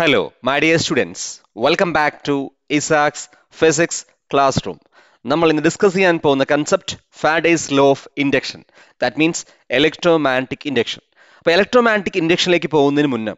Hello, my dear students. Welcome back to Isaac's Physics Classroom. നമ്മൾ ഇന്ന് discuss ചെയ്യാൻ പോകുന്ന concept Faraday's law of induction. That means electromagnetic induction. അപ്പോൾ electromagnetic ഇൻഡക്ഷനിലേക്ക് പോകുന്നതിന് മുന്നേ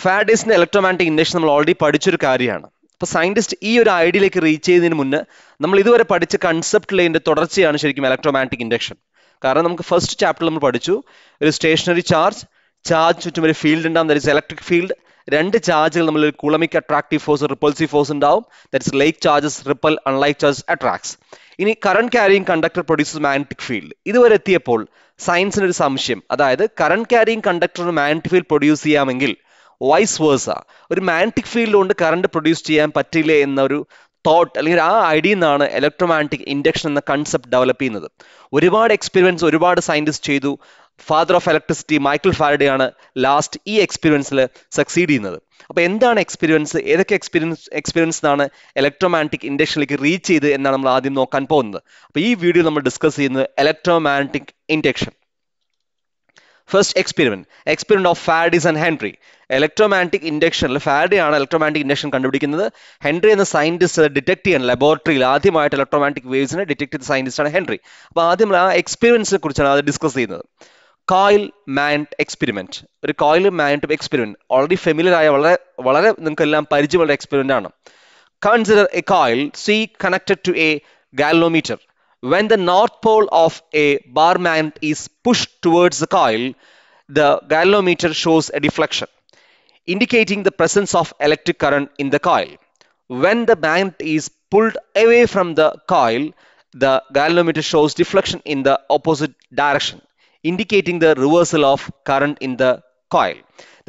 ഫാരഡേസിന്റെ ഇലക്ട്രോമാഗ്നറ്റിക് ഇൻഡക്ഷൻ നമ്മൾ ഓൾറെഡി പഠിച്ചൊരു കാര്യമാണ്. അപ്പോൾ സയന്റിസ്റ്റ് ഈ ഒരു ഐഡിയയിലേക്ക് റീച്ച് ചെയ്യുന്നതിന് മുന്നേ നമ്മൾ ഇതുവരെ പഠിച്ച കൺസെപ്റ്റിലെ തുടർച്ചയാണ് ശരിക്കും ഇലക്ട്രോമാഗ്നറ്റിക് ഇൻഡക്ഷൻ. കാരണം നമുക്ക് ഫസ്റ്റ് ചാപ്റ്ററിൽ നമ്മൾ പഠിച്ചു ഒരു സ്റ്റേഷനറി ചാർജ് ചുറ്റും ഒരു ഫീൽഡ് ഉണ്ടാകും, ദാറ്റ് ഇസ് ഇലക്ട്രിക് ഫീൽഡ്. രണ്ട് ചാർജുകൾ നമ്മൾ Coulombic attractive force repulsive force ഉണ്ടാവും, that is like charges repel unlike charges attracts. ഇനി current carrying conductor produces magnetic field. ഇതുവരെ എത്തിയപ്പോൾ സയൻസിന് ഒരു സംശയം, അതായത് current carrying conductor magnetic field produce ചെയ്യാമെങ്കിൽ വൈസ് വേഴ്സ ഒരു മാഗ്നറ്റിക് ഫീൽഡ് കൊണ്ട് കറണ്ട് പ്രൊഡ്യൂസ് ചെയ്യാൻ പറ്റില്ലേ എന്നൊരു തോട്ട് അല്ലെങ്കിൽ ആ ഐഡിയ നിന്നാണ് ഇലക്ട്രോമാഗ്നറ്റിക് ഇൻഡക്ഷൻ എന്ന കൺസെപ്റ്റ് ഡെവലപ്പ് ചെയ്യുന്നത്. ഒരുപാട് എക്സ്പെരിമെന്റ്സ് ഒരുപാട് സയന്റിസ്റ്റ് ചെയ്തു. Father of electricity Michael Faraday ആണ് ലാസ്റ്റ് ഈ എക്സ്പീരിയൻസിൽ സക്സീഡ് ചെയ്യുന്നത്. അപ്പോൾ എന്താണ് എക്സ്പീരിയൻസ്, ഏതൊക്കെ എക്സ്പീരിയൻസ് ആണ് ഇലക്ട്രോമാഗ്നറ്റിക് ഇൻഡക്ഷനിലേക്ക് റീച്ച് ചെയ്ത് എന്നാണ് നമ്മൾ ആദ്യം നോക്കാൻ പോകുന്നത്. അപ്പോൾ ഈ വീഡിയോ നമ്മൾ ഡിസ്കസ് ചെയ്യുന്നത് electromagnetic induction. First experiment of Faraday's and Henry. Electromagnetic ഇൻഡക്ഷനിൽ ഫാരഡേ ആണ് ഇലക്ട്രോമാഗ്നറ്റിക് ഇൻഡക്ഷൻ കണ്ടുപിടിക്കുന്നത്. ഹെൻറി എന്ന സയന്റിസ്റ്റ് ഡിറ്റക്ട് ചെയ്യാൻ ലബോറട്ടറിയിൽ ആദ്യമായിട്ട് ഇലക്ട്രോമാഗ്നറ്റിക് വേവ്സിനെ ഡിറ്റക്ട് ചെയ്ത സയന്റിസ്റ്റ് ആണ് ഹെൻറി. അപ്പോൾ ആദ്യം ആ എക്സ്പെരിമെന്റ്സിനെ കുറിച്ചാണ് അത് ഡിസ്കസ് ചെയ്യുന്നത്. Coil magnet experiment. ഒരു coil magnet experiment already familiar ആയ വളരെ നിങ്ങൾക്ക് എല്ലാം പരിചയമുള്ള എക്സ്പെരിമെന്റ് ആണ്. Consider a coil C connected to a galvanometer. When the north pole of a bar magnet is pushed towards the coil, the galvanometer shows a deflection, indicating the presence of electric current in the coil. When the magnet is pulled away from the coil, the galvanometer shows deflection in the opposite direction, indicating the reversal of current in the coil.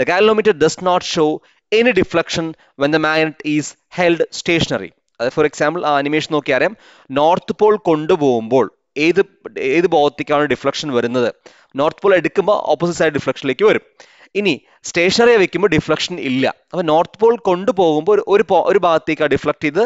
The galvanometer does not show any deflection when the magnet is held stationary. For example ആ animation നോക്കി അറിയാം, north Paul കൊണ്ടുപോകുമ്പോൾ ഏത് ഭാഗത്തേക്കാണ് deflection വരുന്നത്. North pole എടുക്കുമ്പോൾ opposite side ഡിഫ്ലക്ഷനിലേക്ക് വരും. ഇനി സ്റ്റേഷനറി വെക്കുമ്പോൾ ഡിഫ്ലക്ഷൻ ഇല്ല. അപ്പോൾ നോർത്ത് പോൾ കൊണ്ടുപോകുമ്പോൾ ഒരു ഭാഗത്തേക്കാണ് ഡിഫ്ലക്ട് ചെയ്ത്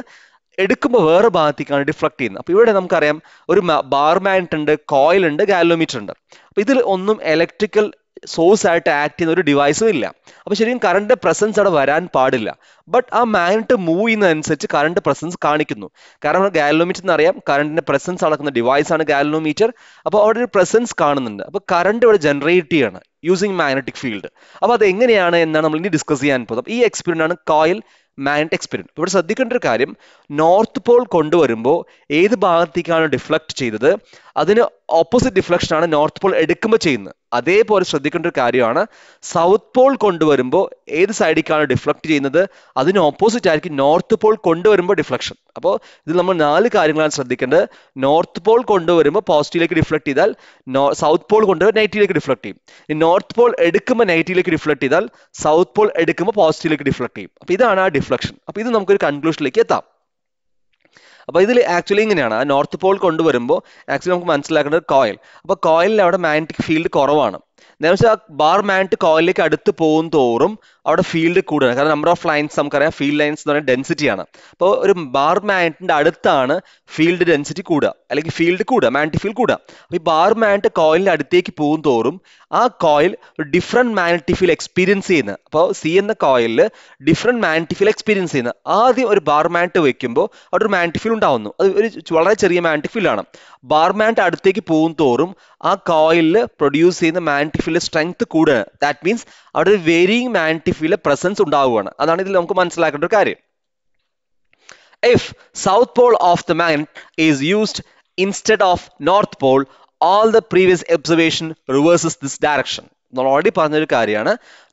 എടുക്കുമ്പോൾ വേറെ ഭാഗത്തേക്കാണ് ഡിഫ്ലക്ട് ചെയ്യുന്നത്. അപ്പോൾ ഇവിടെ നമുക്കറിയാം ഒരു ബാർ മാഗ്നറ്റ് ഉണ്ട്, കോയിൽ ഉണ്ട്, ഗാലോമീറ്റർ ഉണ്ട്. അപ്പോൾ ഇതിൽ ഒന്നും ഇലക്ട്രിക്കൽ സോഴ്സ് ആയിട്ട് ആക്ട് ചെയ്യുന്ന ഒരു ഡിവൈസും ഇല്ല. അപ്പോൾ ശരിക്കും കറണ്ട് പ്രസൻസ് അവിടെ വരാൻ പാടില്ല. ബട്ട് ആ മാഗ്നറ്റ് മൂവ് ചെയ്യുന്നതനുസരിച്ച് കറണ്ട് പ്രസൻസ് കാണിക്കുന്നു. കാരണം ഗാലോമീറ്റർ എന്നറിയാം കറണ്ടിന്റെ പ്രസൻസ് അളക്കുന്ന ഡിവൈസ് ആണ് ഗാലോമീറ്റർ. അപ്പോൾ അവിടെ ഒരു പ്രസൻസ് കാണുന്നുണ്ട്. അപ്പോൾ കറണ്ട് ഇവിടെ ജനറേറ്റ് ചെയ്യാണ് യൂസിങ് മാഗ്നറ്റിക് ഫീൽഡ്. അപ്പോൾ അത് എങ്ങനെയാണ് എന്നാണ് നമ്മൾ ഇനി ഡിസ്കസ് ചെയ്യാൻ പോകുന്നത്. ഈ എക്സ്പെരിമെന്റ് ആണ് കോയിൽ മാഗ്നറ്റ് എക്സ്പെരിമെന്റ്. ഇവിടെ ശ്രദ്ധിക്കേണ്ട ഒരു കാര്യം, നോർത്ത് പോൾ കൊണ്ടുവരുമ്പോൾ ഏത് ഭാഗത്തേക്കാണ് ഡിഫ്ലക്ട് ചെയ്തത് അതിന് ഓപ്പോസിറ്റ് ഡിഫ്ലക്ഷൻ ആണ് നോർത്ത് പോൾ എടുക്കുമ്പോൾ ചെയ്യുന്നത്. അതേപോലെ ശ്രദ്ധിക്കേണ്ട ഒരു കാര്യമാണ്, സൗത്ത് പോൾ കൊണ്ടുവരുമ്പോൾ ഏത് സൈഡിലേക്കാണ് ഡിഫ്ലക്ട് ചെയ്യുന്നത് അതിന് ഓപ്പോസിറ്റ് ആയിരിക്കും നോർത്ത് പോൾ കൊണ്ടുവരുമ്പോൾ ഡിഫ്ലക്ഷൻ. അപ്പോൾ ഇതിൽ നമ്മൾ 4 കാര്യങ്ങളാണ് ശ്രദ്ധിക്കേണ്ടത്. നോർത്ത് പോൾ കൊണ്ടുവരുമ്പോൾ പോസിറ്റീവിലേക്ക് ഡിഫ്ലക്ട് ചെയ്താൽ സൗത്ത് പോൾ കൊണ്ടുവരുമ്പോൾ നെഗറ്റീവിലേക്ക് ഡിഫ്ലക്ട് ചെയ്യും. നോർത്ത് പോൾ എടുക്കുമ്പോൾ നെഗറ്റീവിലേക്ക് ഡിഫ്ലക്ട് ചെയ്താൽ സൗത്ത് പോൾ എടുക്കുമ്പോൾ പോസിറ്റീവിലേക്ക് ഡിഫ്ലക്ട് ചെയ്യും. അപ്പോൾ ഇതാണ് ആ ഡിഫ്ലക്ഷൻ. അപ്പോൾ ഇത് നമുക്കൊരു കൺക്ലൂഷനിലേക്ക് എത്താം. അപ്പോൾ ഇതിൽ ആക്ച്വലി ഇങ്ങനെയാണ്, ആ നോർത്ത് പോൾ കൊണ്ടുവരുമ്പോൾ ആക്ച്വലി നമുക്ക് മനസ്സിലാക്കേണ്ടത് കോയിൽ. അപ്പോൾ കോയിലിൽ അവിടെ മാഗ്നറ്റിക് ഫീൽഡ് കുറവാണ്. എന്ന് വെച്ചാൽ ബാർ മാഗ്നറ്റ് കോയിലേക്ക് അടുത്ത് പോകും തോറും അവിടെ ഫീൽഡ് കൂടുതലാണ്. കാരണം നമ്പർ ഓഫ് ലൈൻസ് നമുക്കറിയാം, ഫീൽഡ് ലൈൻസ് എന്ന് പറയുന്നത് ഡെൻസിറ്റിയാണ്. അപ്പോൾ ഒരു ബാർ മാഗ്നറ്റിന്റെ അടുത്താണ് ഫീൽഡ് ഡെൻസിറ്റി കൂടുക, അല്ലെങ്കിൽ ഫീൽഡ് കൂടുക, മാഗ്നറ്റിക് ഫീൽഡ് കൂടുക. അപ്പോൾ ഈ ബാർ മാഗ്നറ്റ് കോയിലിന്റെ അടുത്തേക്ക് പോകും തോറും ആ കോയിൽ ഒരു ഡിഫറെന്റ് മാഗ്നറ്റിക് ഫീൽഡ് എക്സ്പീരിയൻസ് ചെയ്യുന്നത്. അപ്പോൾ സി എന്ന കോയിലിൽ ഡിഫറെന്റ് മാഗ്നറ്റിക് ഫീൽഡ് എക്സ്പീരിയൻസ് ചെയ്യുന്നത്. ആദ്യം ഒരു ബാർ മാഗ്നറ്റ് വെക്കുമ്പോൾ അവിടെ ഒരു മാഗ്നറ്റിക് ഫീൽഡ് ഉണ്ടാവുന്നു. അത് ഒരു വളരെ ചെറിയ മാഗ്നറ്റിക് ഫീൽഡ് ആണ്. ബാർ മാഗ്നറ്റ് അടുത്തേക്ക് പോകും തോറും ആ കോയിലിൽ പ്രൊഡ്യൂസ് ചെയ്യുന്ന മാഗ്നറ്റിക് ഫീൽഡ് സ്ട്രെങ്ത് കൂടുകയാണ്. ദാറ്റ് മീൻസ് അവിടെ ഒരു വേരിയിങ് മാഗ്നറ്റിക് ഫീൽഡ് പ്രസൻസ് ഉണ്ടാവുകയാണ്. അതാണ് ഇതിൽ നമുക്ക് മനസ്സിലാക്കേണ്ട ഒരു കാര്യം. If south pole of the magnet is used instead of north pole, all the previous observation reverses this direction. നമ്മൾ ഓൾറെഡി പറഞ്ഞൊരു കാര്യമാണ്,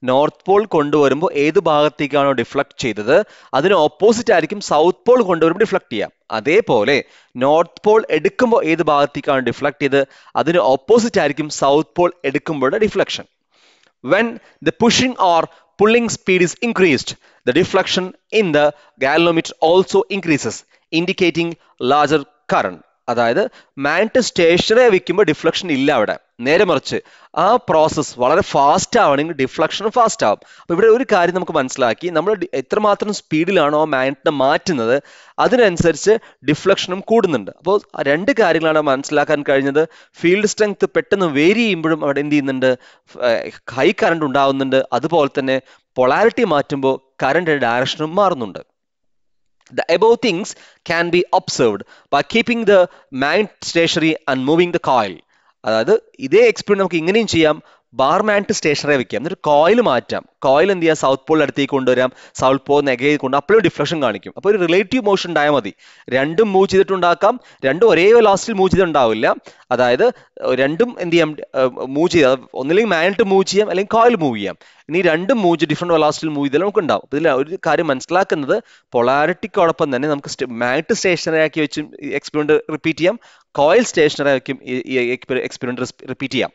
നോർത്ത് പോൾ കൊണ്ടുവരുമ്പോൾ ഏത് ഭാഗത്തേക്കാണോ ഡിഫ്ലക്ട് ചെയ്തത് അതിന് ഓപ്പോസിറ്റ് ആയിരിക്കും സൗത്ത് പോൾ കൊണ്ടുവരുമ്പോൾ ഡിഫ്ലക്ട് ചെയ്യാം. അതേപോലെ നോർത്ത് പോൾ എടുക്കുമ്പോൾ ഏത് ഭാഗത്തേക്കാണ് ഡിഫ്ലക്ട് ചെയ്തത് അതിന് ഓപ്പോസിറ്റ് ആയിരിക്കും സൗത്ത് പോൾ എടുക്കുമ്പോഴുള്ള deflection. When the pushing or pulling speed is increased, the deflection in the galvanometer also increases, indicating larger current. അതായത് മാഗ്നറ്റ് സ്റ്റേഷനറി വെക്കുമ്പോൾ ഡിഫ്ലക്ഷൻ ഇല്ല അവിടെ. നേരെ മറിച്ച് ആ പ്രോസസ്സ് വളരെ ഫാസ്റ്റ് ആവണമെങ്കിൽ ഡിഫ്ലക്ഷനും ഫാസ്റ്റ് ആവും. അപ്പോൾ ഇവിടെ ഒരു കാര്യം നമുക്ക് മനസ്സിലാക്കി, നമ്മൾ എത്രമാത്രം സ്പീഡിലാണോ മാഗ്നറ്റിനെ മാറ്റുന്നത് അതിനനുസരിച്ച് ഡിഫ്ലക്ഷനും കൂടുന്നുണ്ട്. അപ്പോൾ 2 കാര്യങ്ങളാണ് മനസ്സിലാക്കാൻ കഴിഞ്ഞത്. ഫീൽഡ് സ്ട്രെങ്ത് പെട്ടെന്ന് വേരി ചെയ്യുമ്പോഴും അവിടെ എന്ത് ചെയ്യുന്നുണ്ട്, ഹൈ കറണ്ട് ഉണ്ടാവുന്നുണ്ട്. അതുപോലെ തന്നെ പൊളാരിറ്റി മാറ്റുമ്പോൾ കറണ്ട് ഡയറക്ഷനും മാറുന്നുണ്ട്. The above things can be observed by keeping the magnet stationary and moving the coil. അതായത് ഇതേ എക്സ്പെരിമെന്റ് നമുക്ക് ഇങ്ങനെയും ചെയ്യാം. ബാർ മാഗ്നറ്റ് സ്റ്റേഷനറി വെക്കാം, എന്നിട്ട് കോയിൽ മാറ്റാം. കോയിൽ എന്ത് ചെയ്യാം, സൗത്ത് പോളിൽ അടുത്തേക്ക് കൊണ്ടുവരാം, സൗത്ത് പോൾ നെഗേറ്റ് കൊണ്ട് അപ്പോഴും ഡിഫ്ലക്ഷൻ കാണിക്കും. അപ്പോൾ ഒരു റിലേറ്റീവ് മോഷൻ ഉണ്ടായാൽ മതി. രണ്ടും മൂവ് ചെയ്തിട്ടുണ്ടാക്കാം, രണ്ടും ഒരേ വെലോസിറ്റിയിൽ മൂവ് ചെയ്തിട്ടുണ്ടാവില്ല. അതായത് രണ്ടും എന്ത് ചെയ്യാം, മൂവ് ചെയ്യാം. ഒന്നില്ലെങ്കിൽ മാഗ്നറ്റ് മൂവ് ചെയ്യാം, അല്ലെങ്കിൽ കോയിൽ മൂവ് ചെയ്യാം. ഇനി രണ്ടും മൂവ് ഡിഫറെന്റ് വെലോസിറ്റിയിൽ മൂവ് ചെയ്താൽ നമുക്ക് ഉണ്ടാവും. ഇതിൽ ഒരു കാര്യം മനസ്സിലാക്കുന്നത്, പൊളാരിറ്റിക്കൊടൊപ്പം തന്നെ നമുക്ക് മാഗ്നറ്റ് സ്റ്റേഷനറി ആക്കി വെച്ചും എക്സ്പെരിമെന്റ് റിപ്പീറ്റ് ചെയ്യാം, കോയിൽ സ്റ്റേഷനറി ആക്കിയും എക്സ്പെരിമെന്റ് റിപ്പീറ്റ് ചെയ്യാം.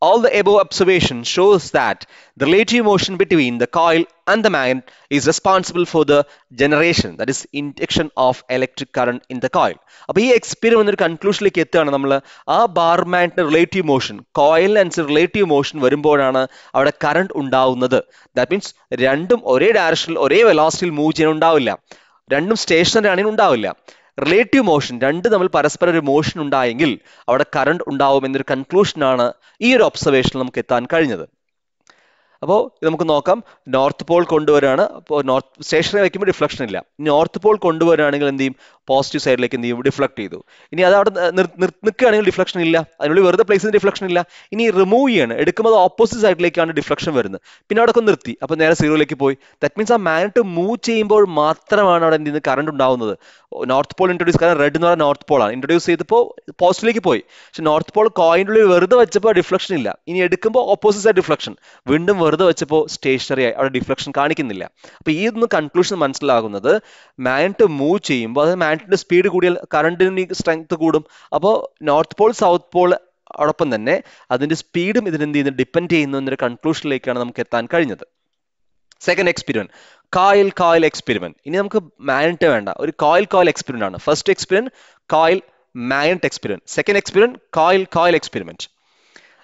All the above observation shows that the relative motion between the coil and the magnet is responsible for the generation, that is induction of electric current in the coil. അപ്പോൾ ഈ experiment ഒരു കൺക്ലൂഷനിലേക്ക് എത്തുകയാണ് നമ്മൾ. ആ bar മാഗ്നറ്റിന്റെ relative motion, കോയിലിനനുസരിച്ച് relative motion വരുമ്പോഴാണ് അവിടെ കറണ്ട് ഉണ്ടാവുന്നത്. ദാറ്റ് മീൻസ് രണ്ടും ഒരേ ഡയറക്ഷനിൽ ഒരേ വെലോസിറ്റിയിൽ മൂവ് ചെയ്യാൻ ഉണ്ടാവില്ല, രണ്ടും സ്റ്റേഷനറി ആണെങ്കിൽ ഉണ്ടാവില്ല. റിലേറ്റീവ് മോഷൻ, രണ്ട് തമ്മിൽ പരസ്പരം ഒരു മോഷൻ ഉണ്ടായെങ്കിൽ അവിടെ കറണ്ട് ഉണ്ടാവും എന്നൊരു കൺക്ലൂഷനാണ് ഈ ഒരു ഒബ്സർവേഷനിൽ നമുക്ക് എത്താൻ കഴിഞ്ഞത്. അപ്പോൾ നമുക്ക് നോക്കാം. നോർത്ത് പോൾ കൊണ്ടുവരാണ്, അപ്പോൾ നോർത്ത് സ്റ്റേഷനറി വയ്ക്കുമ്പോൾ ഡിഫ്ലക്ഷൻ ഇല്ല. നോർത്ത് പോൾ കൊണ്ടുവരാണെങ്കിൽ എന്ത് ചെയ്യും, പോസിറ്റീവ് സൈഡിലേക്ക് എന്ത് ചെയ്യും, ഡിഫ്ലക്ട് ചെയ്തു. ഇനി അത് അവിടെ നിൽക്കുകയാണെങ്കിൽ ഡിഫ്ലക്ഷൻ ഇല്ല, അതിനുള്ളിൽ വെറുതെ പ്ലേസ് ചെയ്ത് ഡിഫ്ലക്ഷൻ ഇല്ല. ഇനി റിമൂവ് ചെയ്യാണ്, എടുക്കുമ്പോൾ ഓപ്പോസിറ്റ് സൈഡിലേക്കാണ് ഡിഫ്ലക്ഷൻ വരുന്നത്. പിന്നെ അവിടെ നിർത്തി, അപ്പോൾ നേരെ സീറോയിലേക്ക് പോയി. ദാറ്റ് മീൻസ് ആ മാഗ്നറ്റ് മൂവ് ചെയ്യുമ്പോൾ മാത്രമാണ് അവിടെ എന്ത് ചെയ്യുന്നത്, കറണ്ട് ഉണ്ടാവുന്നത്. നോർത്ത് പോൾ ഇൻട്രൊഡ്യൂസ്, കാരണം റെഡ് എന്ന് പറഞ്ഞാൽ നോർത്ത് പോളാണ്, ഇൻട്രൊഡ്യൂസ് ചെയ്തപ്പോൾ പോസിറ്റീവിലേക്ക് പോയി. പക്ഷെ നോർത്ത് പോൾ കോയിൻ്റെ ഉള്ളിൽ വെറുതെ വെച്ചപ്പോൾ ഡിഫ്ലക്ഷൻ ഇല്ല. ഇനി എടുക്കുമ്പോൾ ഓപ്പോസിറ്റ് സൈഡ് ഡിഫ്ലക്ഷൻ, വീണ്ടും വെറുതെ വെച്ചപ്പോൾ സ്റ്റേഷനറി ആയി, അവിടെ ഡിഫ്ലക്ഷൻ കാണിക്കുന്നില്ല. അപ്പോൾ ഈ ഒന്ന് കൺക്ലൂഷൻ മനസ്സിലാകുന്നത്, മാഗ്നറ്റ് മൂവ് ചെയ്യുമ്പോൾ അത് മാഗ്നറ്റിന്റെ സ്പീഡ് കൂടിയാൽ കറണ്ടിന് സ്ട്രെങ്ത് കൂടും. അപ്പോൾ നോർത്ത് പോൾ സൗത്ത് പോൾ അതോടൊപ്പം തന്നെ അതിന്റെ സ്പീഡും ഇതിനെന്ത് ചെയ്യുന്നത്, ഡിപ്പെൻഡ് ചെയ്യുന്നു എന്നൊരു കൺക്ലൂഷനിലേക്കാണ് നമുക്ക് എത്താൻ കഴിഞ്ഞത്. Second experiment, coil experiment. ഇനി നമുക്ക് മാഗ്നറ്റ് വേണ്ട, ഒരു കോയിൽ എക്സ്പെരിമെന്റ് ആണ്. First experiment coil magnet experiment, second experiment coil experiment.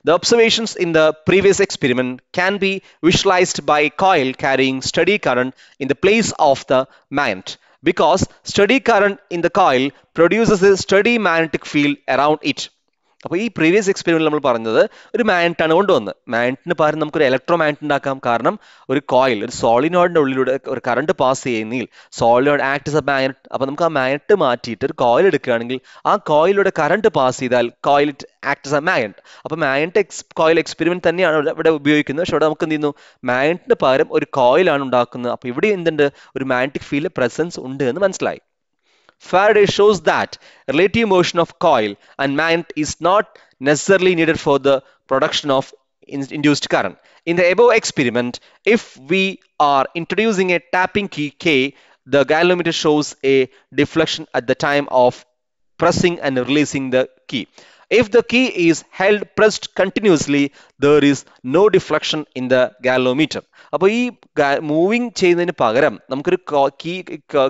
The observations in the previous experiment can be visualized by coil carrying steady current in the place of the magnet, because steady current in the coil produces a steady magnetic field around it. അപ്പോൾ ഈ previous എക്സ്പെരിമെന്റിൽ നമ്മൾ പറഞ്ഞത് ഒരു മാഗ്നറ്റാണ് കൊണ്ടുവന്നത്. മാഗ്നറ്റിന് പകരം നമുക്കൊരു electro magnet ഉണ്ടാക്കാം. കാരണം ഒരു കോയിൽ, ഒരു സോളിനോയിഡിന്റെ ഉള്ളിലൂടെ ഒരു കറണ്ട് പാസ് ചെയ്യുന്നതിൽ solenoid act as A magnet. അപ്പോൾ നമുക്ക് ആ മാഗ്നറ്റ് മാറ്റിയിട്ട് ഒരു കോയിൽ എടുക്കുകയാണെങ്കിൽ ആ കോയിലൂടെ കറണ്ട് പാസ് ചെയ്താൽ coil act as A magnet. അപ്പോൾ മാഗ്നറ്റ് കോയിൽ എക്സ്പെരിമെന്റ് തന്നെയാണ് ഇവിടെ ഉപയോഗിക്കുന്നത്. പക്ഷെ ഇവിടെ നമുക്ക് എന്ത് ചെയ്യുന്നു, മാഗ്നറ്റിന് പകരം ഒരു കോയിലാണ് ഉണ്ടാക്കുന്നത്. അപ്പോൾ ഇവിടെ എന്തുണ്ട്, ഒരു മാഗ്നറ്റിക് ഫീൽഡ് പ്രസൻസ് ഉണ്ട് എന്ന് മനസ്സിലായി. Faraday shows that relative motion of coil and magnet is not necessarily needed for the production of induced current. In the above experiment, if we are introducing a tapping key K, the galvanometer shows a deflection at the time of pressing and releasing the key. If the key is held pressed continuously, there is no deflection in the galvanometer. അപ്പോൾ ഈ moving ചെയ്യുന്നതിന് പകരം നമുക്കൊരു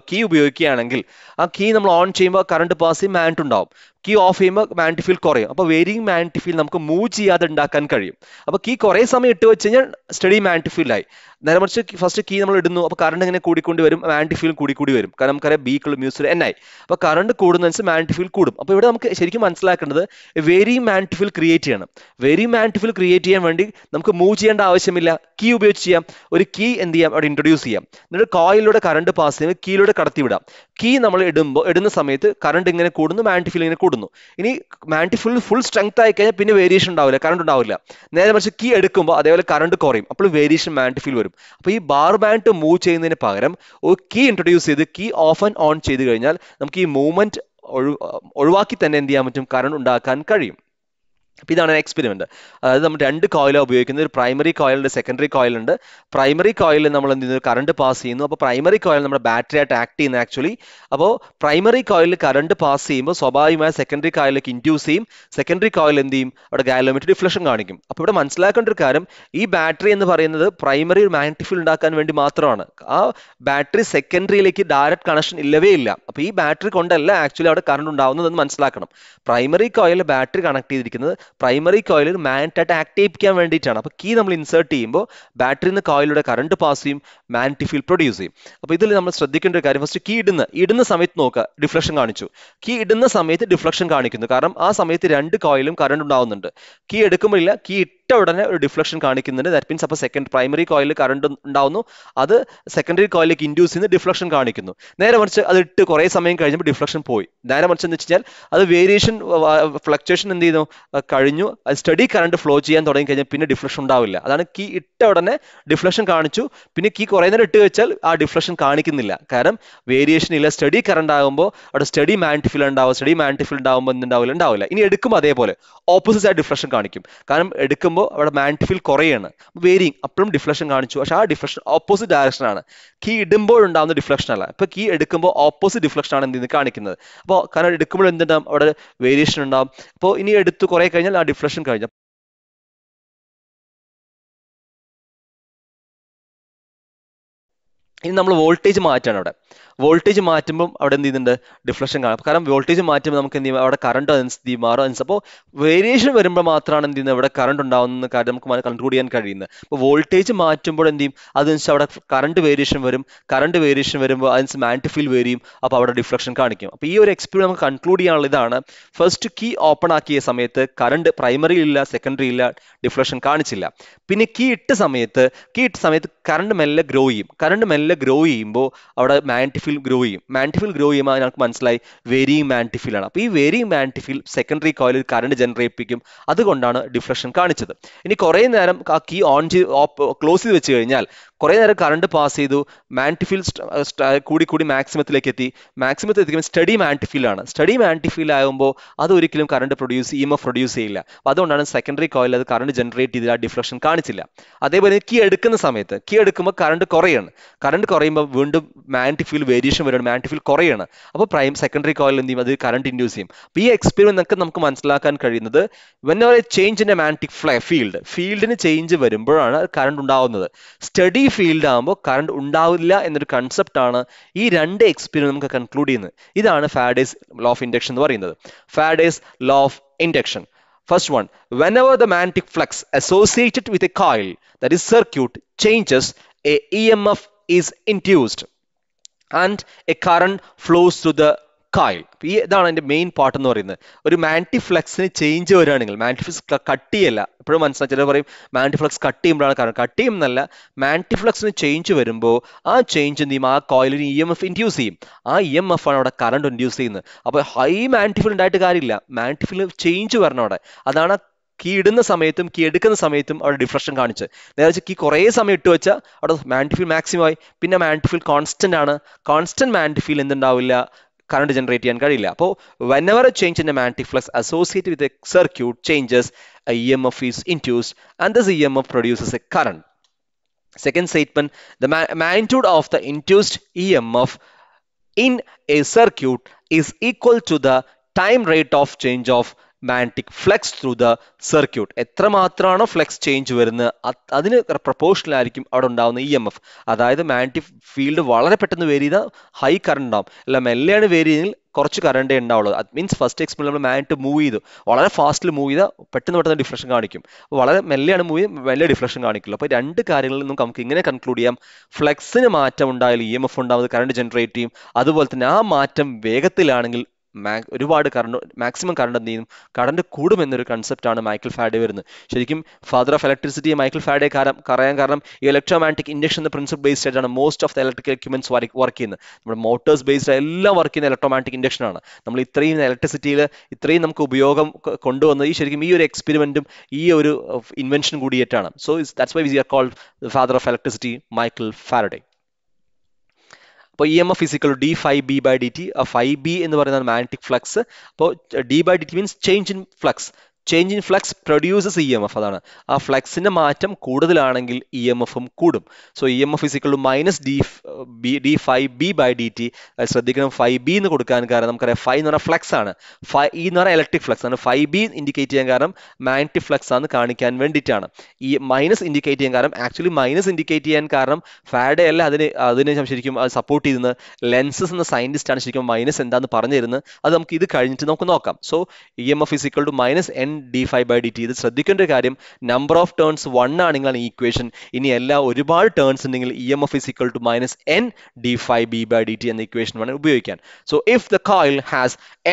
key ഉപയോഗിക്കുകയാണെങ്കിൽ ആ key നമ്മൾ on ചെയ്യുമ്പോൾ current pass ചെയ്യും, മാഗ്നറ്റ് ഉണ്ടാവും. കീ ഓഫ് ചെയ്യുമ്പോൾ മാഗ്നറ്റിക് ഫീൽഡ് കുറയും. അപ്പോൾ വേരിയിങ് മാഗ്നറ്റിക് ഫീൽഡ് നമുക്ക് മൂവ് ചെയ്യാതെ ഉണ്ടാക്കാൻ കഴിയും. അപ്പോൾ കീ കുറേ സമയം ഇട്ട് വെച്ച് കഴിഞ്ഞാൽ സ്റ്റഡി മാഗ്നറ്റിക് ഫീൽഡായി. നേരെ മറിച്ച് ഫസ്റ്റ് കീ നമ്മൾ ഇടുന്നു, അപ്പോൾ കറണ്ട് ഇങ്ങനെ കൂടിക്കൊണ്ട് വരും, മാഗ്നറ്റിക് ഫീൽഡ് കൂടി വരും. കാരണം നമുക്കറിയാം ബീക്കുള്ള മ്യൂസിൽ എന്നായി. അപ്പോൾ കറണ്ട് കൂടുന്നതനുസരിച്ച് മാഗ്നറ്റിക് ഫീൽഡ് കൂടും. അപ്പോൾ ഇവിടെ നമുക്ക് ശരിക്കും മനസ്സിലാക്കേണ്ടത് വേരിയിങ് മാഗ്നറ്റിക് ഫീൽഡ് ക്രിയേറ്റ് ചെയ്യണം. വേരിയിങ് മാഗ്നറ്റിക് ഫീൽഡ് ക്രിയേറ്റ് ചെയ്യാൻ വേണ്ടി നമുക്ക് മൂവ് ചെയ്യേണ്ട ആവശ്യമില്ല, കീ ഉപയോഗിച്ച് ചെയ്യാം. ഒരു കീ എന്ത് ചെയ്യാം, അവിടെ ഇൻട്രൊഡ്യൂസ് ചെയ്യാം. എന്നിട്ട് കോയിലൂടെ കറണ്ട് പാസ് ചെയ്യുമ്പോൾ കീയിലൂടെ കടത്തിവിടാം. കീ നമ്മൾ ഇടുന്ന സമയത്ത് കറണ്ട് ഇങ്ങനെ കൂടുന്നു, മാഗ്നറ്റിക് ഫീൽഡ് ഇങ്ങനെ കൂടുന്നു. ഇനി മാഗ്നറ്റിക് ഫീൽഡ് ഫുൾ സ്ട്രെങ്ത് ആയി കഴിഞ്ഞാൽ പിന്നെ വേരിയേഷൻ ഉണ്ടാവില്ല, കറണ്ട് ഉണ്ടാവില്ല. നേരെ മറിച്ച് കീ എടുക്കുമ്പോൾ അതേപോലെ കറണ്ട് കുറയും, അപ്പോൾ വേരിയേഷൻ മാഗ്നറ്റിക് ഫീൽഡ് വരും. അപ്പോൾ ഈ ബാർ ബാൻഡ് മൂവ് ചെയ്യുന്നതിന് പകരം ഒരു കീ ഇൻട്രൊഡ്യൂസ് ചെയ്ത് കീ ഓഫ് ആൻഡ് ഓൺ ചെയ്ത് കഴിഞ്ഞാൽ നമുക്ക് ഈ മൂവ്മെന്റ് ഒഴിവാക്കി തന്നെ എന്ത് ചെയ്യാൻ പറ്റും, കറണ്ട് ഉണ്ടാക്കാൻ കഴിയും. അപ്പോൾ ഇതാണ് എക്സ്പെരിമെന്റ്. അതായത് നമ്മൾ രണ്ട് കോയിലാണ് ഉപയോഗിക്കുന്നത്. ഒരു പ്രൈമറി കോയിലുണ്ട്, സെക്കൻഡറി കോയിലുണ്ട്. പ്രൈമറി കോയിലിൽ നമ്മൾ എന്ത് ചെയ്യുന്നു, കറണ്ട് പാസ് ചെയ്യുന്നു. അപ്പോൾ പ്രൈമറി കോയിൽ നമ്മുടെ ബാറ്ററി ആയിട്ട് ആക്ട് ചെയ്യുന്നത് ആക്ച്വലി. അപ്പോൾ പ്രൈമറി കോയിലിൽ കറണ്ട് പാസ് ചെയ്യുമ്പോൾ സ്വാഭാവികമായ സെക്കൻഡറി കോയിലേക്ക് ഇൻഡ്യൂസ് ചെയ്യും. സെക്കൻഡറി കോയിൽ എന്ത് ചെയ്യും, അവിടെ ഗാലോമീറ്റർ ഡിഫ്ലക്ഷൻ കാണിക്കും. അപ്പോൾ ഇവിടെ മനസ്സിലാക്കേണ്ട ഒരു കാര്യം, ഈ ബാറ്ററി എന്ന് പറയുന്നത് പ്രൈമറി മാഗ്നറ്റിക് ഫീൽഡ് ഉണ്ടാക്കാൻ വേണ്ടി മാത്രമാണ്. ആ ബാറ്ററി സെക്കൻഡറിയിലേക്ക് ഡയറക്റ്റ് കണക്ഷൻ ഇല്ലവേ ഇല്ല. അപ്പോൾ ഈ ബാറ്ററി കൊണ്ടല്ല ആക്ച്വലി അവിടെ കറണ്ട് ഉണ്ടാവുന്നതെന്ന് മനസ്സിലാക്കണം. പ്രൈമറി കോയിലിൽ ബാറ്ററി കണക്ട് ചെയ്തിരിക്കുന്നത് പ്രൈമറി കോയിലിൽ മാഗ്നറ്റായിട്ട് ആക്ട് ചെയ്യിപ്പിക്കാൻ വേണ്ടിയിട്ടാണ്. അപ്പോൾ കീ നമ്മൾ ഇൻസേർട്ട് ചെയ്യുമ്പോൾ ബാറ്ററിയിൽ നിന്ന് കോയിലൂടെ കറണ്ട് പാസ് ചെയ്യും, മാഗ്നറ്റിക് ഫീൽഡ് പ്രൊഡ്യൂസ് ചെയ്യും. അപ്പോൾ ഇതിൽ നമ്മൾ ശ്രദ്ധിക്കേണ്ട ഒരു കാര്യം, ഫസ്റ്റ് കീ ഇടുന്ന സമയത്ത് നോക്കുക, ഡിഫ്ലക്ഷൻ കാണിച്ചു. കീ ഇടുന്ന സമയത്ത് ഡിഫ്ലക്ഷൻ കാണിക്കുന്നു, കാരണം ആ സമയത്ത് രണ്ട് കോയിലും കറണ്ട് ഉണ്ടാവുന്നുണ്ട്. കീ എടുക്കുമ്പോഴില്ല, കീ ഇട്ട ഉടനെ ഒരു ഡിഫ്ലക്ഷൻ കാണിക്കുന്നുണ്ട്. ദാറ്റ് മീൻസ് അപ്പോൾ പ്രൈമറി കോയിലിൽ കറണ്ട് ഉണ്ടാവുന്നു, അത് സെക്കൻഡറി കോയിലേക്ക് ഇൻഡ്യൂസ് ചെയ്യുന്ന ഡിഫ്ലക്ഷൻ കാണിക്കുന്നു. നേരെ മറിച്ച് അത് ഇട്ട് കുറേ സമയം കഴിഞ്ഞപ്പോൾ ഡിഫ്ലക്ഷൻ പോയി. നേരെ മറിച്ച് എന്ന് വെച്ച് കഴിഞ്ഞാൽ അത് വേരിയേഷൻ ഫ്ലക്ച്വേഷൻ എന്ത് ചെയ്യുന്നു കഴിഞ്ഞു, അത് സ്റ്റഡി കറണ്ട് ഫ്ലോ ചെയ്യാൻ തുടങ്ങി കഴിഞ്ഞാൽ പിന്നെ ഡിഫ്ലക്ഷൻ ഉണ്ടാവില്ല. അതാണ് കീ ഇട്ട ഉടനെ ഡിഫ്ലക്ഷൻ കാണിച്ചു, പിന്നെ കീ കുറേ നേരം ഇട്ട് വെച്ചാൽ ആ ഡിഫ്ലക്ഷൻ കാണിക്കുന്നില്ല. കാരണം വേരിയേഷൻ ഇല്ല. സ്റ്റഡി കറണ്ട് ആകുമ്പോൾ അവിടെ സ്റ്റഡി മാഗ്നെറ്റിക് ഫീൽഡ് ഉണ്ടാവും. സ്റ്റഡി മാഗ്നെറ്റിക് ഫീൽഡ് ഉണ്ടാകുമ്പോൾ ഉണ്ടാവില്ല. ഇനി എടുക്കുമ്പോൾ അതേപോലെ ഓപ്പോസിറ്റ് ആയിട്ട് ഡിഫ്ലക്ഷൻ കാണിക്കും. കാരണം എടുക്കുമ്പോൾ അവിടെ മാഗ്നെറ്റിക് ഫീൽഡ് കുറയാണ്, വേരിയിങ്, അപ്പോഴും ഡിഫ്ലക്ഷൻ കാണിച്ചു. പക്ഷെ ആ ഡിഫ്ലക്ഷൻ ഓപ്പോസിറ്റ് ഡയറക്ഷൻ ആണ്. കീ ഇടുമ്പോൾ ഉണ്ടാകുന്ന ഡിഫ്ലക്ഷൻ അല്ല. ഇപ്പൊ കീ എടുക്കുമ്പോൾ ഓപ്പോസിറ്റ് ഡിഫ്ലക്ഷൻ ആണ് എന്ത് കാണിക്കുന്നത്. അപ്പോൾ കാരണം എടുക്കുമ്പോൾ എന്തുണ്ടാവും, അവിടെ വേരിയേഷൻ ഉണ്ടാവും. അപ്പോൾ ഇനി എടുത്ത് കുറെ കഴിഞ്ഞാൽ ആ ഡിഫ്ലക്ഷൻ കഴിഞ്ഞു. ഇനി നമ്മൾ വോൾട്ടേജ് മാറ്റാണ്. അവിടെ വോൾട്ടേജ് മാറ്റുമ്പോൾ അവിടെ എന്ത് ചെയ്യുന്നുണ്ട്, ഡിഫ്ലക്ഷൻ കാണാം. കാരണം വോൾട്ടേജ് മാറ്റുമ്പോൾ നമുക്ക് എന്ത് ചെയ്യും, അവിടെ കറണ്ട് മാറും. അപ്പോൾ വേരിയേഷൻ വരുമ്പോൾ മാത്രമാണ് എന്ത് ചെയ്യുന്നത്, ഇവിടെ കറണ്ട് ഉണ്ടാവുന്ന കാര്യം നമുക്ക് കൺക്ലൂഡ് ചെയ്യാൻ കഴിയുന്നത്. അപ്പോൾ വോൾട്ടേജ് മാറ്റുമ്പോൾ എന്ത് ചെയ്യും, അതനുസരിച്ച് അവിടെ കറണ്ട് വേരിയേഷൻ വരും. കറണ്ട് വേരിയേഷൻ വരുമ്പോൾ അതനുസരിച്ച് മാഗ്നെറ്റിക് ഫീൽഡ് വേരിയും, അപ്പോൾ അവിടെ ഡിഫ്ലക്ഷൻ കാണിക്കും. അപ്പോൾ ഈ ഒരു എക്സ്പീരിയൻസ് നമുക്ക് കൺക്ലൂഡ് ചെയ്യാനുള്ള ഇതാണ്. ഫസ്റ്റ് കീ ഓപ്പൺ ആക്കിയ സമയത്ത് കറണ്ട് പ്രൈമറി ഇല്ല, സെക്കൻഡറി ഇല്ല, ഡിഫ്ലക്ഷൻ കാണിച്ചില്ല. പിന്നെ കീ ഇട്ട സമയത്ത് കറണ്ട് മെല്ലെ ഗ്രോ ചെയ്യും. കറണ്ട് മെല്ലെ ഗ്രോ ചെയ്യുമ്പോൾ അവിടെ മാഗ്നെറ്റിക് ഫീൽഡ് ഗ്രോ ചെയ്യും. മാഗ്നെറ്റിക് ഫീൽഡ് ഗ്രോ ചെയ്യുമ്പോൾ ഞങ്ങൾക്ക് മനസ്സിലായി വേരിയിങ് മാഗ്നെറ്റിക് ഫീൽഡ് ആണ്. അപ്പോൾ ഈ വേരിയിങ് മാഗ്നെറ്റിക് ഫീൽഡ് സെക്കൻഡറി കോയിലിൽ കറണ്ട് ജനറേറ്റ് ചെയ്യിപ്പിക്കും. അതുകൊണ്ടാണ് ഡിഫ്ലക്ഷൻ കാണിച്ചത്. ഇനി കുറേ നേരം ആ കീ ക്ലോസ് ചെയ്ത് വെച്ച് കഴിഞ്ഞാൽ കുറേ നേരം കറണ്ട് പാസ് ചെയ്തു, മാഗ്നെറ്റിക് ഫീൽഡ് കൂടി മാക്സിമത്തിലേക്ക് എത്തി. മാക്സിമത്തിൽ എത്തിക്കുമ്പോൾ സ്റ്റഡി മാഗ്നെറ്റിക് ഫീൽഡ് ആണ്. സ്റ്റഡി മാഗ്നെറ്റിക് ഫീൽഡ് ആകുമ്പോൾ അത് ഒരിക്കലും കറണ്ട് EMF പ്രൊഡ്യൂസ് ചെയ്യില്ല. അപ്പോൾ അതുകൊണ്ടാണ് സെക്കൻഡറി കോയിൽ അത് കറണ്ട് ജനറേറ്റ് ചെയ്ത് ആ ഡിഫ്ലക്ഷൻ കാണിച്ചില്ല. അതേപോലെ കീ എടുക്കുന്ന സമയത്ത് കീ എടുക്കുമ്പോൾ കറണ്ട് കുറയാണ്. കറണ്ട് കുറയുമ്പോൾ വീണ്ടും മാഗ്നെറ്റിക് ഫീൽഡ് വേരിയേഷൻ വരുന്നത്, മാഗ്നെറ്റിക് ഫീൽഡ് കുറയാണ്. അപ്പോൾ സെക്കൻഡറി കോയിൽ എന്ത് ചെയ്യും, അത് കറണ്ട് ഇൻഡ്യൂസ് ചെയ്യും. അപ്പോൾ ഈ എക്സ്പെരിമെന്റ് നമുക്ക് മനസ്സിലാക്കാൻ കഴിയുന്നത് whenever a change in a magnetic ഫീൽഡിന് ചേഞ്ച് വരുമ്പോഴാണ് കറണ്ട് ഉണ്ടാവുന്നത്. സ്റ്റഡി ഫീൽഡ് ആകുമ്പോൾ കറണ്ട് ഉണ്ടാവില്ല എന്നൊരു കൺസെപ്റ്റ് ആണ് ഈ രണ്ട് എക്സ്പെരിമെന്റ് നമുക്ക് കൺക്ലൂഡ് ചെയ്യുന്നത്. ഇതാണ് ഫാരഡേസ് ലോ ഓഫ് ഇൻഡക്ഷൻ എന്ന് പറയുന്നത്. Faraday's law of induction. First one, whenever the magnetic flux associated with a coil, that is circuit, changes, a EMF is induced and a current flows through the coil. ഇതാണ് അതിന്റെ main part എന്ന് പറയുന്നത്. ഒരു magnetic ഫ്ലക്സിന് change വരികയാണെങ്കിൽ, magnetic flux cut ചെയ്യല്ല, എപ്പോഴും മനസ്സിലായി, ചിലർ പറയും മാഗ്നെറ്റിക് ഫ്ലക്സ് കട്ട് ചെയ്യുമ്പോഴാണ് കാരണം. കട്ട് ചെയ്യുന്നല്ല, മാഗ്നെറ്റിക് ഫ്ലക്സിന് ചേഞ്ച് വരുമ്പോൾ ആ ചേഞ്ച് എന്ത് ചെയ്യും, ആ കോയിലിന് EMF ഇൻഡ്യൂസ് ചെയ്യും. ആ EMF ആണ് അവിടെ കറണ്ട് ഇൻഡ്യൂസ് ചെയ്യുന്നത്. അപ്പോൾ ഹൈ മാഗ്നെറ്റിക് ഫീൽഡ് ഉണ്ടായിട്ട് കാര്യമില്ല, മാഗ്നെറ്റിക് ഫീൽഡ് ചേഞ്ച് വരണം അവിടെ. അതാണ് കീ ഇടുന്ന സമയത്തും കീ എടുക്കുന്ന സമയത്തും അവിടെ ഡിഫ്ലക്ഷൻ കാണിച്ച്. നേരെ കീ കുറേ സമയം ഇട്ട് വെച്ചാൽ അവിടെ മാഗ്നെറ്റിക് ഫീൽഡ് മാക്സിമം ആയി. പിന്നെ മാഗ്നെറ്റിക് ഫീൽഡ് കോൺസ്റ്റന്റ് ആണ്. കോൺസ്റ്റന്റ് മാഗ്നെറ്റിക് ഫീൽഡ് എന്തുണ്ടാവില്ല, കറണ്ട് ജനറേറ്റ് ചെയ്യാൻ കഴിയില്ല. അപ്പോൾ whenever a change in a magnetic flux associated with a circuit changes, a EMF is induced and this EMF produces a current. Second statement, the magnitude of the induced EMF in a circuit is equal to the time rate of change of magnetic flux through the circuit. എത്രമാത്രമാണോ flux change വരുന്നത് അതിന് proportional ആയിരിക്കും അവിടെ ഉണ്ടാകുന്ന EMF. അതായത് magnetic field വളരെ പെട്ടെന്ന് vary ചെയ്താൽ ഹൈ കറണ്ട് ഉണ്ടാവും, അല്ല മെല്ലെയാണ് വേരി ചെയ്തെങ്കിൽ കുറച്ച് കറണ്ടേ ഉണ്ടാവുള്ളൂ. അത് മീൻസ് ഫസ്റ്റ് എക്സ്പെരിമെന്റ് നമ്മൾ മാഗ്നെറ്റ് മൂവ് ചെയ്തു, വളരെ ഫാസ്റ്റിൽ മൂവ് ചെയ്താൽ പെട്ടെന്ന് ഡിഫ്ലക്ഷൻ കാണിക്കും. വളരെ മെല്ലെയാണ് മൂവ് ചെയ്ത് മെല്ലെ ഡിഫ്ലക്ഷൻ കാണിക്കുള്ളൂ. അപ്പോൾ രണ്ട് കാര്യങ്ങളിൽ നിന്നും നമുക്ക് ഇങ്ങനെ കൺക്ലൂഡ് ചെയ്യാം, ഫ്ലക്സിന് മാറ്റം ഉണ്ടായാൽ EMF ഉണ്ടാവുന്നത് കറണ്ട് ജനറേറ്റ് ചെയ്യും. അതുപോലെ തന്നെ ആ മാറ്റം വേഗത്തിലാണെങ്കിൽ ഒരുപാട് കറണ്ട്, മാക്സിമം കറണ്ട് എന്ത് ചെയ്യും, കറണ്ട് കൂടുമെന്നൊരു കൺസെപ്റ്റാണ് മൈക്കൽ ഫാരഡേ വരുന്നത്. ശരിക്കും father of electricity Michael Faraday പറയാൻ കാരണം ഈ ഇലക്ട്രോമാഗ്നെറ്റിക് ഇൻഡക്ഷൻ എന്ന പ്രിൻസിപ്പിൾ ബേസ്ഡ് ആയിട്ടാണ് most of the electrical equipments work ചെയ്യുന്നത്. നമ്മുടെ മോട്ടോഴ്സ് ബേസ്ഡ് എല്ലാം വർക്ക് ചെയ്യുന്ന ഇലക്ട്രോമാഗ്നെറ്റിക് ഇൻഡക്ഷൻ ആണ്. നമ്മൾ ഇത്രയും ഇലക്ട്രിസിറ്റിയിൽ ഇത്രയും നമുക്ക് ഉപയോഗം കൊണ്ടുവന്നത് ശരിക്കും ഈ ഒരു എക്സ്പെരിമെന്റും ഈ ഒരു ഇൻവെൻഷൻ കൂടിയിട്ടാണ്. So that's why we are called the father of electricity, Michael Faraday. അപ്പോൾ EMF is equal to d∅b/dt. ∅b എന്ന് പറയുന്നത് മാഗ്നെറ്റിക് ഫ്ലക്സ്. അപ്പോൾ d/dt means change in flux. Change in flux produces EMF. അതാണ് ആ ഫ്ലക്സിന്റെ മാറ്റം കൂടുതലാണെങ്കിൽ EMFും കൂടും. So EMF is equal to minus d∅b/dt. ശ്രദ്ധിക്കണം, ∅b എന്ന് കൊടുക്കാൻ കാരണം നമുക്കറിയാം ∅ എന്ന് പറഞ്ഞാൽ ഫ്ലക്സ് ആണ്, E എന്ന് പറഞ്ഞാൽ ഇലക്ട്രിക് ഫ്ലക്സ് ആണ്. ∅b ഇൻഡിക്കേറ്റ് ചെയ്യാൻ കാരണം മാഗ്നെറ്റിക് ഫ്ലക്സ് ആണ് കാണിക്കാൻ വേണ്ടിയിട്ടാണ്. ഈ മൈനസ് ഇൻഡിക്കേറ്റ് ചെയ്യാൻ കാരണം, ആക്ച്വലി മൈനസ് ഇൻഡിക്കേറ്റ് ചെയ്യാൻ കാരണം ഫാരഡേ അല്ല, അതിന് ശരിക്കും സപ്പോർട്ട് ചെയ്യുന്നത് ലെൻസസ് എന്ന സയന്റിസ്റ്റ് ആണ് ശരിക്കും മൈനസ് എന്താണെന്ന് പറഞ്ഞു തരുന്നത്. അത് നമുക്ക് ഇത് കഴിഞ്ഞിട്ട് നമുക്ക് നോക്കാം. So EMF is equal to minus n d∅dt. ഇത് ശ്രദ്ധിക്കേണ്ട ഒരു കാര്യം, നമ്പർ ഓഫ് ടേൺസ് 1 ആണെങ്കിലാണ് ഈക്വേഷൻ. ഇനി എല്ലാ ഒരുപാട് ടേൺസ് ഉണ്ടെങ്കിൽ EMF is equal to minus n d∅b/dt എന്ന ഇക്വേഷൻ വേണം ഉപയോഗിക്കാൻ. So if the coil has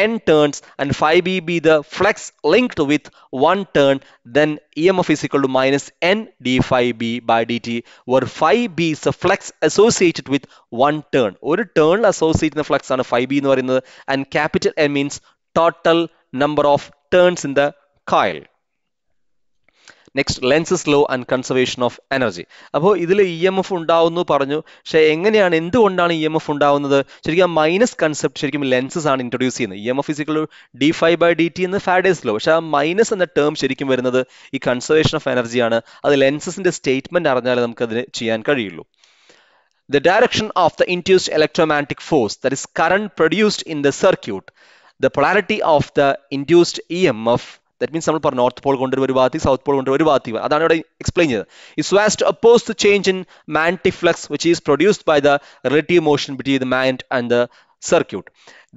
n turns and phi b be the flux linked with one turn, then EMF is equal to minus n d∅b/dt, where phi b is the flux associated with one turn. ഒരു ടേണിൽ associate ചെയ്യുന്ന flux ആണ് phi b എന്ന് പറയുന്നത്. And capital N means total number of turns in the coil. Next, Lenz's law and conservation of energy. അപ്പോൾ ഇതിൽ EMF ഉണ്ടാവുന്നു പറഞ്ഞു. പക്ഷേ എങ്ങനെയാണ്, എന്തുകൊണ്ടാണ് EMF ഉണ്ടാവുന്നത്? ശരിക്കും മൈനസ് കൺസെപ്റ്റ് ശരിക്കും ലെൻസസ് ആണ് ഇൻട്രൊഡ്യൂസ് ചെയ്യുന്നത്. EMF is equal to d∅/dt എന്ന് ഫാരഡേസ് ലോ. പക്ഷേ ആ മൈനസ് എന്ന ടേം ശരിക്കും വരുന്നത് ഈ കൺസർവേഷൻ ഓഫ് എനർജിയാണ്. അത് ലെൻസസിന്റെ സ്റ്റേറ്റ്മെന്റ് അറിഞ്ഞാൽ നമുക്കതിന് ചെയ്യാൻ കഴിയുള്ളൂ. The direction of the induced electromagnetic force, that is current produced in the circuit, the polarity of the induced EMF, that means നമ്മൾ പറഞ്ഞു നോർത്ത് പോൾ കൊണ്ടൊരു ഒരു ഭാഗത്തേക്ക്, സൗത്ത് പോൾ കൊണ്ടൊരു ഭാഗത്തേക്ക്, അതാണ് ഇവിടെ എക്സ്പ്ലെയിൻ ചെയ്തത്. is so as to oppose the change in magnetic flux which is produced by the relative motion between the magnet and the circuit.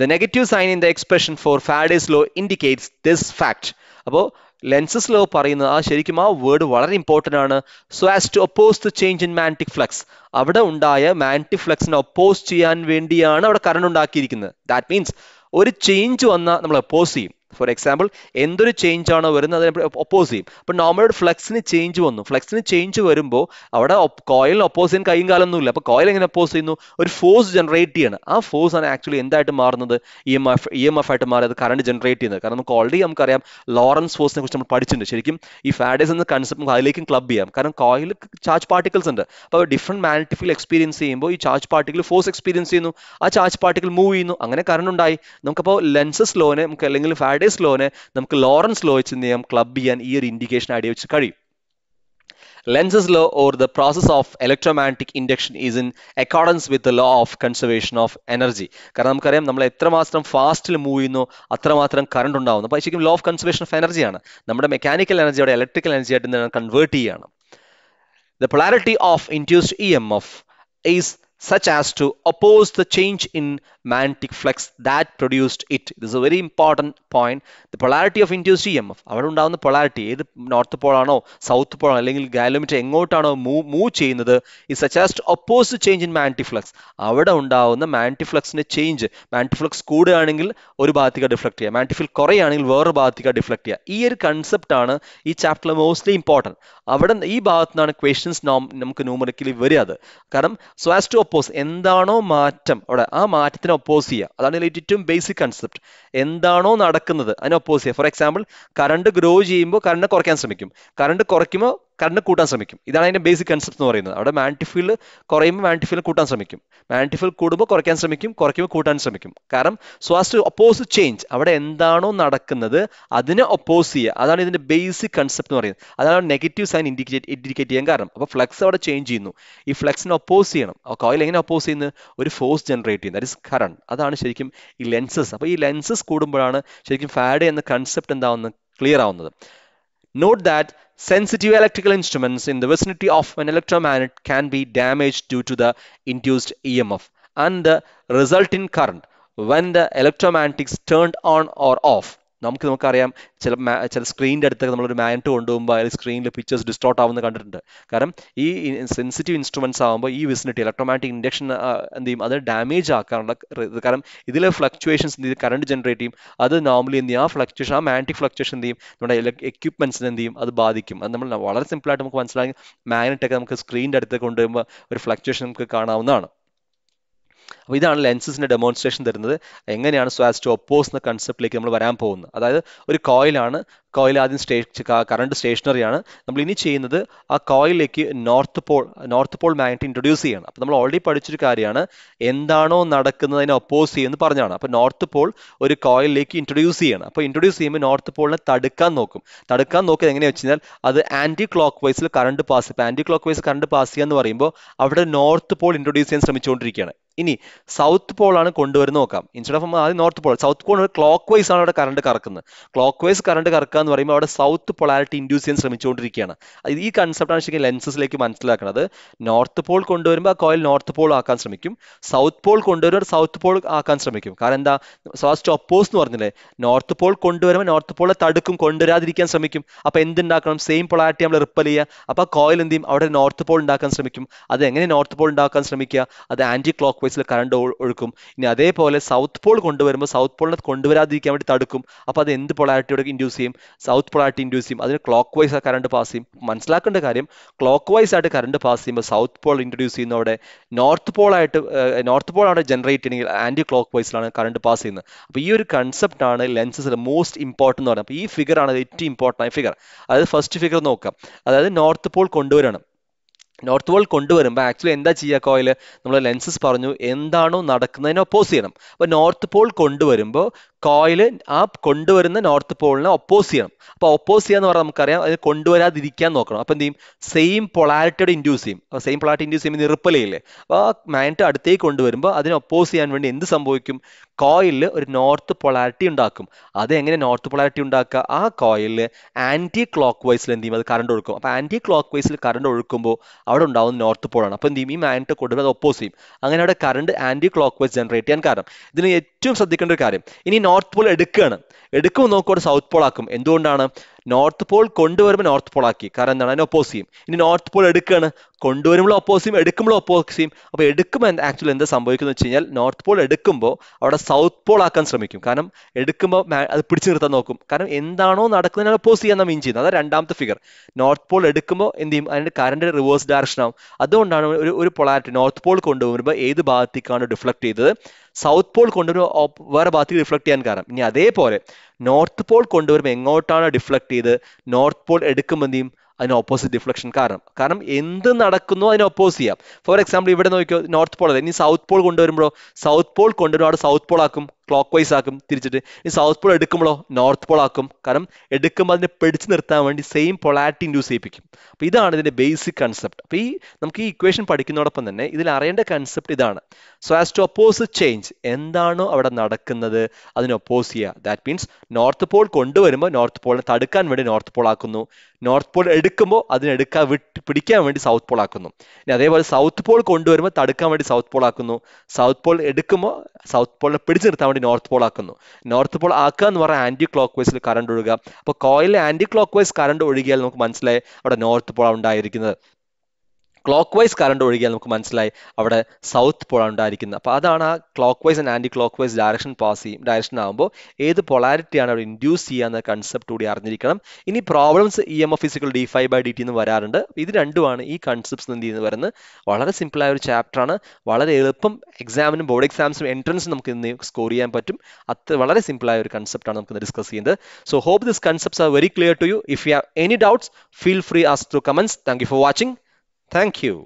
The negative sign in the expression for Faraday's law indicates this fact. അപ്പോൾ Lenz's law പറയുന്നത് ആ ശരിക്കും ആ word വളരെ important ആണ്. So as to oppose the change in magnetic flux. അവിടെ ഉണ്ടായ magnetic ഫ്ലക്സിനെ oppose ചെയ്യാൻ വേണ്ടിയാണ് അവിടെ കറണ്ട് ഉണ്ടാക്കിയിരിക്കുന്നത്. ദാറ്റ് മീൻസ് ഒരു ചേഞ്ച് വന്നാൽ നമ്മൾ ഒപ്പോസ് ചെയ്യും. ഫോർ എക്സാമ്പിൾ, എന്തൊരു ചേഞ്ച് ആണോ വരുന്നത് അതിനെ ഒപ്പോസ് ചെയ്യും. അപ്പോൾ നോർമൽ ഫ്ലക്സിന് ചേഞ്ച് വന്നു. ഫ്ലക്സിന് ചേഞ്ച് വരുമ്പോൾ അവിടെ കോയിലിന് ഒപ്പോസ് ചെയ്യാൻ കൈയും കാലൊന്നുമില്ല. അപ്പോൾ കോയിൽ എങ്ങനെ ഒപ്പോസ് ചെയ്യുന്നു? ഒരു ഫോഴ്സ് ജനറേറ്റ് ചെയ്യണം. ആ ഫോഴ്സ് ആണ് ആക്ച്വലി എന്തായിട്ട് മാറുന്നത്? EMF ആയിട്ട് മാറി അത് കറണ്ട് ജനറേറ്റ് ചെയ്യുന്നത്. കാരണം നമുക്ക് ഓൾറെഡി നമുക്കറിയാം ലോറൻസ് ഫോഴ്സിനെ കുറിച്ച് നമ്മൾ പഠിച്ചിട്ടുണ്ട്. ശരിക്കും ഈ ഫാരഡേസ് എന്ന കൺസെപ്റ്റ് നമുക്ക് അതിലേക്കും ക്ലബ് ചെയ്യാം. കാരണം കോയിൽ ചാർജ് പാർട്ടിക്കിൾസ് ഉണ്ട്. അപ്പോൾ ഡിഫറെന്റ് മാഗ്നറ്റിക് ഫീൽഡ് എക്സ്പീരിയൻസ് ചെയ്യുമ്പോൾ ഈ ചാർജ് പാർട്ടിക്കിൾ ഫോഴ്സ് എക്സ്പീരിയൻസ് ചെയ്യുന്നു. ആ ചാർജ് പാർട്ടിക്കിൾ മൂവ് ചെയ്യുന്നു. അങ്ങനെ കറണ്ട് ഉണ്ടായി. നമുക്കപ്പോൾ ലെൻസസ് ലോനെ നമുക്ക് അല്ലെങ്കിൽ ഫാരഡേസ് ലോനെ നമുക്ക് ലോറൻസ് ലോ വെച്ച് എന്ത് ചെയ്യാം? ക്ലബ് ചെയ്യാൻ ഈ ഒരു ഇൻഡിക്കേഷൻ ഐഡിയ വെച്ച് കഴിയും. Lenz's law, or the process of electromagnetic induction, is in accordance with the law of conservation of energy. കാരണം നമുക്കറിയാം നമ്മൾ എത്രമാത്രം ഫാസ്റ്റിൽ മൂവ് ചെയ്യുന്നു അത്രമാത്രം കറണ്ട് ഉണ്ടാവുന്നു. അപ്പോൾ ശരിക്കും ലോ ഓഫ് കൺസർവേഷൻ ഓഫ് എനർജിയാണ്. നമ്മുടെ മെക്കാനിക്കൽ എനർജിയോടെ ഇലക്ട്രിക്കൽ എനർജി ആയിട്ട് കൺവേർട്ട് ചെയ്യുകയാണ്. The polarity of induced EMF is such as to oppose the change in magnetic flux that produced it. This is a very important point. The polarity of induced EMF, അവിടെ ഉണ്ടാകുന്ന polarity, ഏത് north Paul ആണോ south Paul ആണോ അല്ലെങ്കിൽ ഗാലോമീറ്റർ എങ്ങോട്ടാണോ move ചെയ്യുന്നത്, is such as to oppose the change in magnetic flux. അവിടെ ഉണ്ടാകുന്ന magnetic ഫ്ലക്സിന്റെ change, magnetic flux കൂടുകയാണെങ്കിൽ ഒരു ഭാഗത്തേക്ക് ഡിഫ്ലക്ട് ചെയ്യുക, മാഗ്നറ്റിക് ഫീൽഡ് കുറയുകയാണെങ്കിൽ വേറെ ഭാഗത്തേക്ക് ഡിഫ്ലക്ട് ചെയ്യുക. ഈ ഒരു കൺസെപ്റ്റ് ആണ് ഈ ചാപ്റ്ററിൽ മോസ്റ്റ്ലി ഇമ്പോർട്ടൻറ്റ്. അവിടെ ഈ ഭാഗത്തു നിന്നാണ് ക്വസ്റ്റ്യൻസ് നമുക്ക് ന്യൂമറിക്കലി വരിക. അത് കാരണം സോ ആസ് ടു ഒപ്പോസ്, എന്താണോ മാറ്റം അവിടെ ആ മാറ്റത്തിനെ ഒപ്പോസ് ചെയ്യുക. അതാണ് ഏറ്റവും ബേസിക് കൺസെപ്റ്റ്. എന്താണോ നടക്കുന്നത് അതിനെ ഒപ്പോസ് ചെയ്യുക. ഫോർ എക്സാമ്പിൾ, കറണ്ട് ഗ്രോ ചെയ്യുമ്പോൾ കറണ്ട് കുറയ്ക്കാൻ ശ്രമിക്കും, കറണ്ട് കുറയ്ക്കുമ്പോൾ കറണ്ട് കൂട്ടാൻ ശ്രമിക്കും. ഇതാണ് അതിന്റെ ബേസിക് കൺസെപ്റ്റ് എന്ന് പറയുന്നത്. അവിടെ മാഗ്നറ്റിക് ഫീൽഡ് കുറയുമ്പോൾ മാഗ്നറ്റിക് ഫീൽഡ് കൂട്ടാൻ ശ്രമിക്കും, മാഗ്നറ്റിക് ഫീൽഡ് കൂടുമ്പോൾ കുറയ്ക്കാൻ ശ്രമിക്കും, കുറയ്ക്കുമ്പോൾ കൂട്ടാൻ ശ്രമിക്കും. കാരണം so as to oppose change, അവിടെ എന്താണോ നടക്കുന്നത് അതിനെ ഒപ്പോസ് ചെയ്യുക. അതാണ് ഇതിന്റെ ബേസിക് കൺസെപ്റ്റ് എന്ന് പറയുന്നത്. അതാണ് നെഗറ്റീവ് സൈൻ ഇൻഡിക്കേറ്റ് ചെയ്യാൻ കാരണം. അപ്പോൾ ഫ്ലക്സ് അവിടെ ചേഞ്ച് ചെയ്യുന്നു, ഈ ഫ്ലക്സിനെ ഒപ്പോസ് ചെയ്യണം. കോയിൽ എങ്ങനെ ഒപ്പോസ് ചെയ്യുന്നത്? ഒരു ഫോഴ്സ് ജനറേറ്റ് ചെയ്യുന്നത്, ദാറ്റ് ഇസ് കറണ്ട്. അതാണ് ശരിക്കും ഈ ലെൻസസ്. അപ്പോൾ ഈ ലെൻസസ് കൂടുമ്പോഴാണ് ശരിക്കും ഫാരഡേ എന്ന കൺസെപ്റ്റ് എന്താവുന്നത് ക്ലിയർ ആവുന്നത്. Note that sensitive electrical instruments in the vicinity of an electromagnet can be damaged due to the induced EMF and the resulting current when the electromagnet is turned on or off. നമുക്കറിയാം ചില സ്ക്രീനിൻ്റെ അടുത്തൊക്കെ നമ്മളൊരു magnet കൊണ്ടുപോകുമ്പോൾ അതിൽ സ്ക്രീനിൽ pictures distort ആവുന്നത് കണ്ടിട്ടുണ്ട്. കാരണം ഈ സെൻസിറ്റീവ് ഇൻസ്ട്രുമെന്റ്സ് ആകുമ്പോൾ ഈ വിസിനിറ്റി ഇലക്ട്രോമാഗ്നറ്റിക് ഇൻഡക്ഷൻ എന്ത് ചെയ്യും? അത് ഡാമേജ് ആക്കാനുള്ള കാരണം ഇതിലെ ഫ്ലക്ച്വേഷൻസ് എന്ത് ചെയ്യും? കറണ്ട് ജനറേറ്റ് ചെയ്യും. അത് നോർമലി എന്ത് ചെയ്യും? ആ ഫ്ലക്ച്വേഷൻ, ആ മാഗ്നറ്റിക് ഫ്ലക്ച്വേഷൻ എന്ത് ചെയ്യും? നമ്മുടെ എക്യുപ്മെന്റ്സിന് എന്ത് ചെയ്യും? അത് ബാധിക്കും. അത് നമ്മൾ വളരെ സിമ്പിളായിട്ട് നമുക്ക് മനസ്സിലാക്കി മാഗ്നറ്റൊക്കെ നമുക്ക് സ്ക്രീനിൻ്റെ അടുത്ത് കൊണ്ടുപോകുമ്പോൾ ഒരു ഫ്ലക്ച്വേഷൻ നമുക്ക് കാണാവുന്നതാണ്. അപ്പോൾ ഇതാണ് ലെൻസസിന്റെ ഡെമോൺസ്ട്രേഷൻ തരുന്നത്. എങ്ങനെയാണ് സോ ആസ് ടു ഒപ്പോസ് എന്ന കൺസെപ്റ്റിലേക്ക് നമ്മൾ വരാൻ പോകുന്നത്. അതായത് ഒരു കോയിലാണ്, കോയിൽ ആദ്യം കറണ്ട് സ്റ്റേഷനറി ആണ്. നമ്മൾ ഇനി ചെയ്യുന്നത് ആ കോയിലേക്ക് നോർത്ത് പോൾ മാഗ്നറ്റ് ഇൻട്രൊഡ്യൂസ് ചെയ്യണം. അപ്പോൾ നമ്മൾ ഓൾറെഡി പഠിച്ചൊരു കാര്യമാണ്, എന്താണോ നടക്കുന്നതിനെ ഒപ്പോസ് ചെയ്യുമെന്ന് പറഞ്ഞാണ്. അപ്പോൾ നോർത്ത് പോൾ ഒരു കോയിലിലേക്ക് ഇൻട്രൊഡ്യൂസ് ചെയ്യണം. അപ്പോൾ ഇൻട്രൊഡ്യൂസ് ചെയ്യുമ്പോൾ നോർത്ത് പോളിനെ തടുക്കാൻ നോക്കും. എങ്ങനെയാണെന്ന് വെച്ച് കഴിഞ്ഞാൽ അത് ആന്റി ക്ലോക്ക് വൈസിൽ കറണ്ട് പാസ്. ഇപ്പോൾ anti clock wise current pass ചെയ്യുക എന്ന് പറയുമ്പോൾ അവിടെ നോർത്ത് പോൾ ഇൻട്രൊഡ്യൂസ് ചെയ്യാൻ ശ്രമിച്ചുകൊണ്ടിരിക്കുകയാണ്. ഇനി സൗത്ത് പോളാണ് കൊണ്ടുവരുന്നത് നോക്കാം. ഇൻസ്റ്റെഡ് ഓഫ് ആദ്യം north Paul, south Paul clock vice ആണ് അവിടെ കറണ്ട് കറക്കുന്നത്. ക്ലോക്ക് വൈസ് കറണ്ട് കറക്കുക എന്ന് പറയുമ്പോൾ അവിടെ സൗത്ത് പൊളാരിറ്റി ഇൻഡ്യൂസ് ചെയ്യാൻ ശ്രമിച്ചുകൊണ്ടിരിക്കുകയാണ്. ഈ കൺസെപ്റ്റാണ് ശരിക്കും ലെൻസസിലേക്ക് മനസ്സിലാക്കുന്നത്. നോർത്ത് പോൾ കൊണ്ടുവരുമ്പോൾ ആ കോയിൽ നോർത്ത് പോൾ ആക്കാൻ ശ്രമിക്കും, സൗത്ത് പോൾ കൊണ്ടുവരുമ്പോൾ സൗത്ത് പോൾ ആക്കാൻ ശ്രമിക്കും. കാരണം എന്താ, ഫസ്റ്റ് ഒപ്പോസ് എന്ന് പറഞ്ഞില്ലേ, നോർത്ത് പോൾ കൊണ്ടുവരുമ്പോൾ നോർത്ത് പോളെ തടുക്കും, കൊണ്ടുവരാതിരിക്കാൻ ശ്രമിക്കും. അപ്പൊ എന്തുണ്ടാക്കണം, സെയിം പൊളാരിറ്റി നമ്മൾ റിപ്പൽ ചെയ്യുക. അപ്പൊ ആ കോയിൽ എന്ത് ചെയ്യും, അവിടെ നോർത്ത് പോൾ ഉണ്ടാക്കാൻ ശ്രമിക്കും. അത് എങ്ങനെ നോർത്ത് പോൾ ഉണ്ടാക്കാൻ ശ്രമിക്കുക, അത് ആന്റി ക്ലോക്ക് വൈസിൽ കറണ്ട് ഒഴുക്കും. ഇനി അതേപോലെ സൗത്ത് പോൾ കൊണ്ടുവരുമ്പോൾ സൗത്ത് പോളിനെ കൊണ്ടുവരാതിരിക്കാൻ വേണ്ടി തടുക്കും. അപ്പൊ അത് എന്ത് പൊളാരിറ്റിയോടെ ഇൻഡ്യൂസ് ചെയ്യും, സൗത്ത് പൊളാരിറ്റി ഇൻഡ്യൂസ് ചെയ്യും. അതിന് ക്ലോക്ക് വൈസ് ആ കറണ്ട് പാസ് ചെയ്യും. മനസ്സിലാക്കേണ്ട കാര്യം, ക്ലോക്ക് വൈസ് ആയിട്ട് കറണ്ട് പാസ് ചെയ്യുമ്പോൾ സൗത്ത് പോൾ ഇൻട്രൊഡ്യൂസ് ചെയ്യുന്ന അവിടെ നോർത്ത് പോൾ അവിടെ ജനറേറ്റ് ചെയ്യണമെങ്കിൽ ആന്റി ക്ലോക്ക് വൈസിലാണ് കറണ്ട് പാസ് ചെയ്യുന്നത്. അപ്പോൾ ഈ ഒരു കൺസെപ്റ്റ് ആണ് ലെൻസസിൽ മോസ്റ്റ് ഇമ്പോർട്ടൻ്റ് എന്ന് പറയുന്നത്. അപ്പോൾ ഈ ഫിഗർ ആണ് ഏറ്റവും ഇമ്പോർട്ടൻ്റ് ആയ ഫിഗർ. അതായത് ഫസ്റ്റ് ഫിഗർ നോക്കാം. അതായത് നോർത്ത് പോൾ കൊണ്ടുവരണം. നോർത്ത് പോൾ കൊണ്ടുവരുമ്പോൾ ആക്ച്വലി എന്താ ചെയ്യുക, കോയിൽ നമ്മൾ ലെൻസസ് പറഞ്ഞു എന്താണോ നടക്കുന്നതിനെ ഒപ്പോസ് ചെയ്യണം. അപ്പോൾ നോർത്ത് പോൾ കൊണ്ടുവരുമ്പോൾ കോയിൽ ആ കൊണ്ടുവരുന്ന നോർത്ത് പോളിനെ ഒപ്പോസ് ചെയ്യണം. അപ്പോൾ ഒപ്പോസ് ചെയ്യാന്ന് പറഞ്ഞാൽ നമുക്കറിയാം, അത് കൊണ്ടുവരാതിരിക്കാൻ നോക്കണം. അപ്പോൾ എന്ത് ചെയ്യും, സെയിം പൊളാരിറ്റിയോടെ ഇൻഡ്യൂസ് ചെയ്യും. അപ്പോൾ സെയിം പൊളാരിറ്റി ഇൻഡ്യൂസ് ചെയ്യുമ്പോൾ റിപ്പൽ ചെയ്യില്ലേ. അപ്പോൾ ആ മാഗ്നറ്റ് അടുത്തേക്ക് കൊണ്ടുവരുമ്പോൾ അതിനെ ഒപ്പോസ് ചെയ്യാൻ വേണ്ടി എന്ത് സംഭവിക്കും, കോയിലിൽ ഒരു നോർത്ത് പൊളാരിറ്റി ഉണ്ടാക്കും. അതെങ്ങനെ നോർത്ത് പൊളാരിറ്റി ഉണ്ടാക്കുക, ആ കോയിലിൽ ആന്റി ക്ലോക്ക് വൈസിൽ എന്ത് ചെയ്യും, അത് കറണ്ട് ഒഴുക്കും. അപ്പോൾ ആന്റി ക്ലോക്ക് വൈസിൽ കറണ്ട് ഒഴുക്കുമ്പോൾ അവിടെ ഉണ്ടാവുന്ന നോർത്ത് പോളാണ്. അപ്പോൾ എന്ത് ചെയ്യും, ഈ മാഗ്നറ്റ് കൊണ്ടുവരുന്നത് അത് ഒപ്പോസ് ചെയ്യും. അങ്ങനെ അവിടെ current anti clock wise generate ചെയ്യാൻ കാരണം. ഇതിന് ഏറ്റവും ശ്രദ്ധിക്കേണ്ട ഒരു കാര്യം, ഇനി നോർത്ത് പോൾ എടുക്കുമ്പോൾ നോക്കുമ്പോൾ സൗത്ത് പോൾ ആക്കും. എന്തുകൊണ്ടാണ്, നോർത്ത് പോൾ കൊണ്ടുവരുമ്പോൾ നോർത്ത് പോൾ ആക്കി, കാരണം എന്താണ്, അതിനെ ഒപ്പോസ് ചെയ്യും. ഇനി നോർത്ത് പോൾ കൊണ്ടുവരുമ്പോൾ ഒപ്പോസ് ചെയ്യും, എടുക്കുമ്പോൾ ഒപ്പോസ് ചെയ്യും. അപ്പോൾ എടുക്കുമ്പോൾ ആക്ച്വലി എന്താ സംഭവിക്കുന്നത് വെച്ച് കഴിഞ്ഞാൽ, നോർത്ത് പോൾ എടുക്കുമ്പോൾ അവിടെ സൗത്ത് പോൾ ആക്കാൻ ശ്രമിക്കും. കാരണം എടുക്കുമ്പോൾ അത് പിടിച്ചു നിർത്താൻ നോക്കും. കാരണം എന്താണോ നടക്കുന്നതിനെ ഒപ്പോസ് ചെയ്യാൻ മീൻ ചെയ്യുന്നത്. അതാണ് രണ്ടാമത്തെ ഫിഗർ. നോർത്ത് പോൾ എടുക്കുമ്പോൾ എന്ത് ചെയ്യും, അതിന്റെ കറണ്ട് റിവേഴ്സ് ഡയറക്ഷൻ ആവും. അതുകൊണ്ടാണ് ഒരു പൊളാരിറ്റി നോർത്ത് പോൾ കൊണ്ടുവരുമ്പോൾ ഏത് ഭാഗത്തേക്കാണ് ഡിഫ്ലക്ട് ചെയ്തത്, സൗത്ത് പോൾ കൊണ്ടുവരുമ്പോൾ വേറെ ഭാഗത്തേക്ക് റിഫ്ലക്ട് ചെയ്യാൻ കാരണം. ഇനി അതേപോലെ നോർത്ത് പോൾ കൊണ്ടുവരുമ്പോൾ എങ്ങോട്ടാണ് ഡിഫ്ലക്ട് ചെയ്ത്, നോർത്ത് പോൾ എടുക്കുമ്പോൾ എന്ത് ചെയ്യും, അതിന് ഓപ്പോസിറ്റ് ഡിഫ്ലക്ഷൻ. കാരണം എന്ത് നടക്കുന്നോ അതിനെ ഒപ്പോസ് ചെയ്യാം. ഫോർ എക്സാമ്പിൾ ഇവിടെ നോക്കിയോ, നോർത്ത് പോൾ അല്ല, ഇനി സൗത്ത് പോൾ കൊണ്ടുവരുമ്പോഴോ സൗത്ത് പോൾ കൊണ്ടുവരുമ്പോൾ അവിടെ സൗത്ത് പോൾ ആക്കും, ക്ലോക്ക് വൈസ് ആക്കും തിരിച്ചിട്ട്. ഈ സൗത്ത് പോൾ എടുക്കുമ്പോഴോ നോർത്ത് പോൾ ആക്കും. കാരണം എടുക്കുമ്പോൾ അതിനെ പിടിച്ചു നിർത്താൻ വേണ്ടി സെയിം പൊളാരിറ്റി ഇൻഡ്യൂസ് ചെയ്യിപ്പിക്കും. അപ്പോൾ ഇതാണ് ഇതിന്റെ ബേസിക് കൺസെപ്റ്റ്. അപ്പോൾ നമുക്ക് ഈ ഇക്വേഷൻ പഠിക്കുന്നതോടൊപ്പം തന്നെ ഇതിൽ അറിയേണ്ട കൺസെപ്റ്റ് ഇതാണ്. So as to oppose change, എന്താണോ അവിടെ നടക്കുന്നത് അതിനെ ഒപ്പോസ് ചെയ്യുക. ദാറ്റ് മീൻസ് നോർത്ത് പോൾ കൊണ്ടുവരുമ്പോൾ നോർത്ത് പോളിനെ തടുക്കാൻ വേണ്ടി നോർത്ത് പോൾ ആക്കുന്നു, നോർത്ത് പോൾ എടുക്കുമ്പോൾ പിടിക്കാൻ വേണ്ടി സൗത്ത് പോൾ ആക്കുന്നു. ഇനി അതേപോലെ സൗത്ത് പോൾ കൊണ്ടുവരുമ്പോൾ തടുക്കാൻ വേണ്ടി സൗത്ത് പോൾ ആക്കുന്നു, സൗത്ത് പോൾ എടുക്കുമ്പോൾ സൗത്ത് പോളിനെ പിടിച്ചു നിർത്താൻ വേണ്ടി നോർത്ത് പോൾ ആക്കുന്നു. നോർത്ത് പോൾ ആക്കുക എന്ന് പറഞ്ഞാൽ ആന്റി ക്ലോക്ക് വൈസിൽ കറണ്ട് ഒഴുകുക. അപ്പോൾ കോയിലിൽ ആന്റി ക്ലോക്ക് വൈസ് കറണ്ട് ഒഴുകിയാൽ നമുക്ക് മനസ്സിലായി അവിടെ നോർത്ത് പോൾ ഉണ്ടായിരിക്കുന്നത്. ക്ലോക്ക് വൈസ് കറണ്ട് ഒഴുകിയാൽ നമുക്ക് മനസ്സിലായി അവിടെ സൗത്ത് പോളാണ് ഉണ്ടായിരിക്കുന്നത്. അപ്പോൾ അതാണ് ആ clock wise and anti clock wise direction ആകുമ്പോൾ ഏത് പൊളാരിറ്റിയാണ് അവിടെ ഇൻഡ്യൂസ് ചെയ്യുക എന്ന കൺസെപ്റ്റ് കൂടി അറിഞ്ഞിരിക്കണം. ഇനി പ്രോബ്ലംസ് EMF d∅dt എന്ന് വരാറുണ്ട്. ഇത് രണ്ടുമാണ് ഈ കൺസെപ്റ്റ്സ് എന്ത് ചെയ്യുന്നത് വരുന്നത്. വളരെ സിമ്പിളായ ഒരു ചാപ്റ്ററാണ്. വളരെ എളുപ്പം എക്സാമിനും ബോർഡ് എക്സാംസിനും എൻട്രൻസിനും നമുക്ക് ഇന്ന് സ്കോർ ചെയ്യാൻ പറ്റും. വളരെ സിമ്പിളായ ഒരു കൺസെപ്റ്റാണ് നമുക്ക് ഡിസ്കസ് ചെയ്യുന്നത്. So hope this concepts are very clear to you. If you have any doubts, feel free ask through comments. Thank you for watching. Thank you.